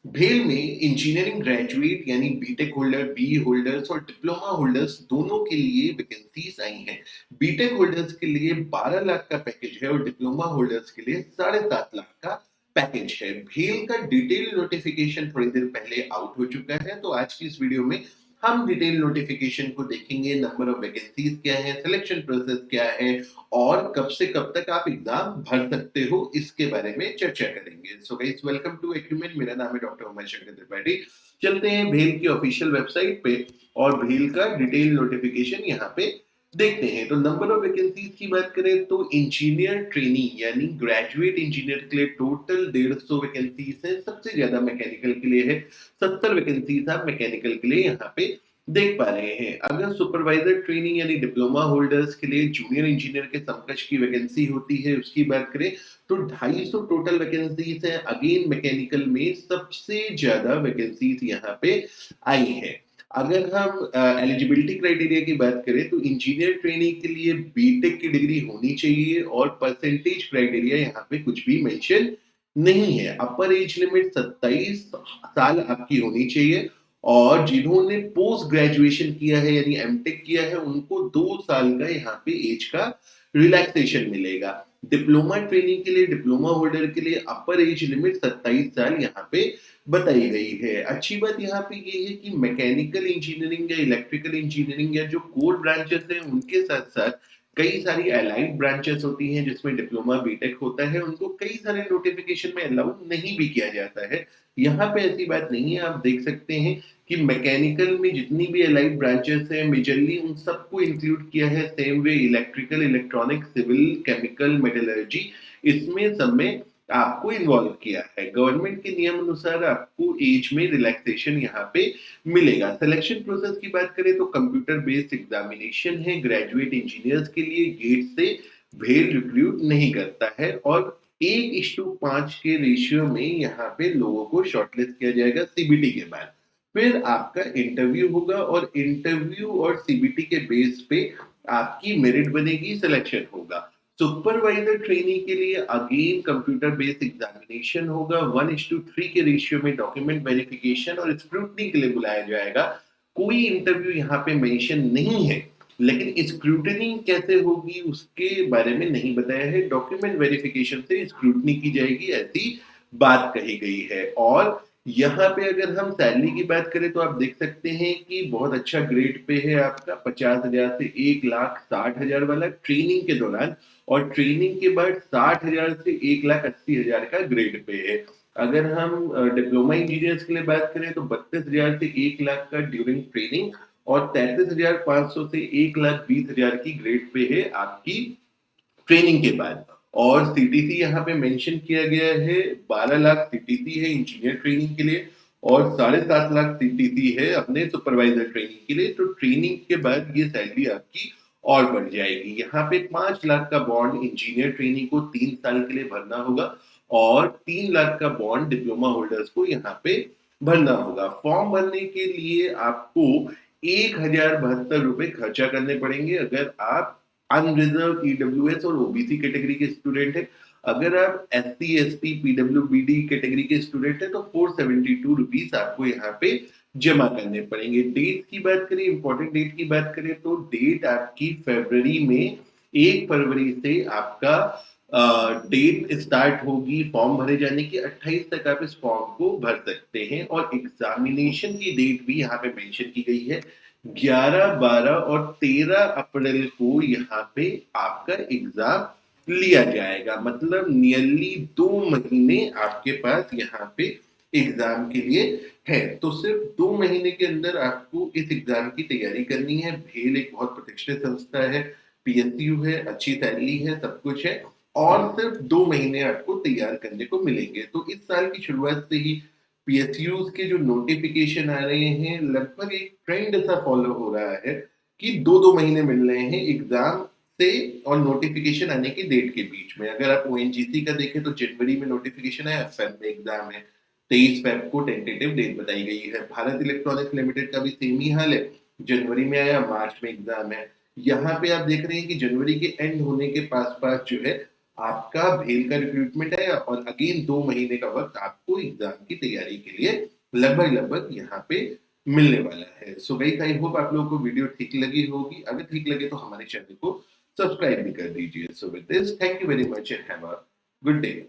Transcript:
भेल में engineering graduate यानी बीटेक होल्डर, बीई होल्डर्स और डिप्लोमा होल्डर्स दोनों के लिए वैकेंसीज आई हैं। बीटेक होल्डर्स के लिए 12 लाख का पैकेज है और डिप्लोमा होल्डर्स के लिए 7.5 लाख का पैकेज है। भेल का डिटेल नोटिफिकेशन थोड़ी देर पहले आउट हो चुका है, तो आज की इस वीडियो में हम डिटेल नोटिफिकेशन को देखेंगे, नंबर ऑफ वैकेंसीज क्या है, सिलेक्शन प्रोसेस क्या है और कब से कब तक आप एग्जाम भर सकते हो, इसके बारे में चर्चा करेंगे। So guys, welcome to Acumen. मेरा नाम है डॉक्टर उमेश शंकर त्रिपाठी। चलते हैं भेल की ऑफिशियल वेबसाइट पे और भेल का डिटेल नोटिफिकेशन यहाँ पे देखते हैं। तो नंबर ऑफ वैकेंसीज की बात करें तो इंजीनियर ट्रेनी यानी ग्रेजुएट इंजीनियर के लिए टोटल 150 वैकेंसीज है। सबसे ज्यादा मैकेनिकल के लिए है, 70 वैकेंसीज आप मैकेनिकल के लिए यहाँ पे देख पा रहे हैं। अगर सुपरवाइजर ट्रेनिंग यानी डिप्लोमा होल्डर्स के लिए जूनियर इंजीनियर के समकक्ष की वैकेंसी होती है, उसकी बात करें तो 250 टोटल वैकेंसीज है। अगेन मैकेनिकल में सबसे ज्यादा वैकेंसीज यहाँ पे आई है। अगर हम एलिजिबिलिटी क्राइटेरिया की बात करें तो इंजीनियर ट्रेनिंग के लिए बीटेक की डिग्री होनी चाहिए और परसेंटेज क्राइटेरिया यहाँ पे कुछ भी मेंशन नहीं है। अपर एज लिमिट 27 साल आपकी होनी चाहिए और जिन्होंने पोस्ट ग्रेजुएशन किया है यानी एमटेक किया है उनको 2 साल का यहाँ पे एज का रिलैक्सेशन मिलेगा। डिप्लोमा ट्रेनिंग के लिए, डिप्लोमा होल्डर के लिए अपर एज लिमिट 27 साल यहाँ पे बताई गई है। अच्छी बात यहाँ पे ये है कि मैकेनिकल इंजीनियरिंग या इलेक्ट्रिकल इंजीनियरिंग या जो कोर ब्रांचेस हैं उनके साथ साथ कई सारी अलाइड ब्रांचेस होती हैं जिसमें डिप्लोमा बीटेक होता है, उनको कई सारे नोटिफिकेशन में अलाउ नहीं भी किया जाता है। यहाँ पे ऐसी बात नहीं है। आप देख सकते हैं कि मैकेनिकल में जितनी भी अलाइड ब्रांचेस हैं मेजरली उन सबको इंक्लूड किया है। Same way electrical, electronic, civil, chemical, metallurgy, इसमें सब में आपको इन्वॉल्व किया है। गवर्नमेंट के नियम अनुसार आपको एज में रिलैक्सेशन यहाँ पे मिलेगा। सिलेक्शन प्रोसेस की बात करें तो कंप्यूटर बेस्ड एग्जामिनेशन है। ग्रेजुएट इंजीनियर्स के लिए गेट से भेल रिक्रूट नहीं करता है और 1:5 के रेशियो में यहाँ पे लोगों को शॉर्टलिस्ट किया जाएगा सीबीटी के बाद। फिर आपका इंटरव्यू होगा और इंटरव्यू और सीबीटी के बेस पे आपकी मेरिट बनेगी, सिलेक्शन होगा। सुपरवाइजर ट्रेनिंग के लिए अगेन कंप्यूटर बेस्ड एग्जामिनेशन होगा। 1:3 के रेशियो में डॉक्यूमेंट वेरिफिकेशन और स्क्रूटनी के लिए बुलाया जाएगा। कोई इंटरव्यू यहाँ पे मेंशन नहीं है, लेकिन स्क्रूटनी कैसे होगी उसके बारे में नहीं बताया है। डॉक्यूमेंट वेरिफिकेशन से स्क्रूटनी की जाएगी, ऐसी बात कही गई है। और यहाँ पे अगर हम सैलरी की बात करें तो आप देख सकते हैं कि बहुत अच्छा ग्रेड पे है आपका, 50,000 से 1,60,000 वाला ट्रेनिंग के दौरान, और ट्रेनिंग के बाद 60,000 से 1,80,000 का ग्रेड पे है। अगर हम डिप्लोमा इंजीनियर्स के लिए बात करें तो 32,000 से 1 लाख का ड्यूरिंग ट्रेनिंग और 33,500 से 1,20,000 की ग्रेड पे है आपकी ट्रेनिंग के बाद। और सीटीसी यहाँ पे मेंशन किया गया है, 12 लाख सीटीसी है इंजीनियर ट्रेनिंग के लिए और 7.5 लाख सीटीसी है अपने सुपरवाइजर ट्रेनिंग के लिए। तो ट्रेनिंग के बाद ये सैलरी आपकी और बढ़ जाएगी। यहाँ पे 5 लाख का बॉन्ड इंजीनियर ट्रेनिंग को 3 साल के लिए भरना होगा और 3 लाख का बॉन्ड डिप्लोमा होल्डर्स को यहाँ पे भरना होगा। फॉर्म भरने के लिए आपको 1,072 रुपए खर्चा करने पड़ेंगे अगर आप अनरिजर्व ईडब्ल्यूएस और ओबीसी कैटेगरी के स्टूडेंट है। अगर आप एससी, एसटी, पीडब्ल्यूबीडी कैटेगरी के स्टूडेंट है तो 472 रुपीज आपको यहाँ पे जमा करने पड़ेंगे। डेट की बात करें, इंपॉर्टेंट डेट की बात करें तो डेट आपकी फरवरी में, 1 फरवरी से आपका डेट स्टार्ट होगी फॉर्म भरे जाने की। 28 तक आप इस फॉर्म को भर सकते हैं और एग्जामिनेशन की डेट भी यहाँ पे मेंशन की गई है। 11, 12 और 13 अप्रैल को यहाँ पे आपका एग्जाम लिया जाएगा। मतलब नियरली 2 महीने आपके पास यहाँ पे एग्जाम के लिए है। तो सिर्फ 2 महीने के अंदर आपको इस एग्जाम की तैयारी करनी है। भेल एक बहुत प्रतिष्ठित संस्था है, पीएसयू है, अच्छी सैलरी है, सब कुछ है और सिर्फ 2 महीने आपको तैयार करने को मिलेंगे। तो इस साल की शुरुआत से ही पीएसयूज के जो नोटिफिकेशन आ रहे हैं, लगभग एक ट्रेंड ऐसा फॉलो हो रहा है कि 2-2 महीने मिल रहे हैं एग्जाम से और नोटिफिकेशन आने की डेट के बीच में। अगर आप ओएनजीसी का देखें तो जनवरी में नोटिफिकेशन है, फेब में एग्जाम है। 23 फेब को टेंटेटिव डेट बताई गई है। भारत इलेक्ट्रॉनिक्स लिमिटेड का भी सेम ही हाल है, जनवरी में आया, मार्च में एग्जाम है। यहाँ पे आप देख रहे हैं कि जनवरी के एंड होने के पास पास जो है आपका भेल का रिक्रूटमेंट है और अगेन 2 महीने का वक्त आपको एग्जाम की तैयारी के लिए लगभग यहाँ पे मिलने वाला है। सो गाइस आई होप आप लोगों को वीडियो ठीक लगी होगी। अगर ठीक लगे तो हमारे चैनल को सब्सक्राइब भी कर दीजिए। So with this thank you very much and have a good day.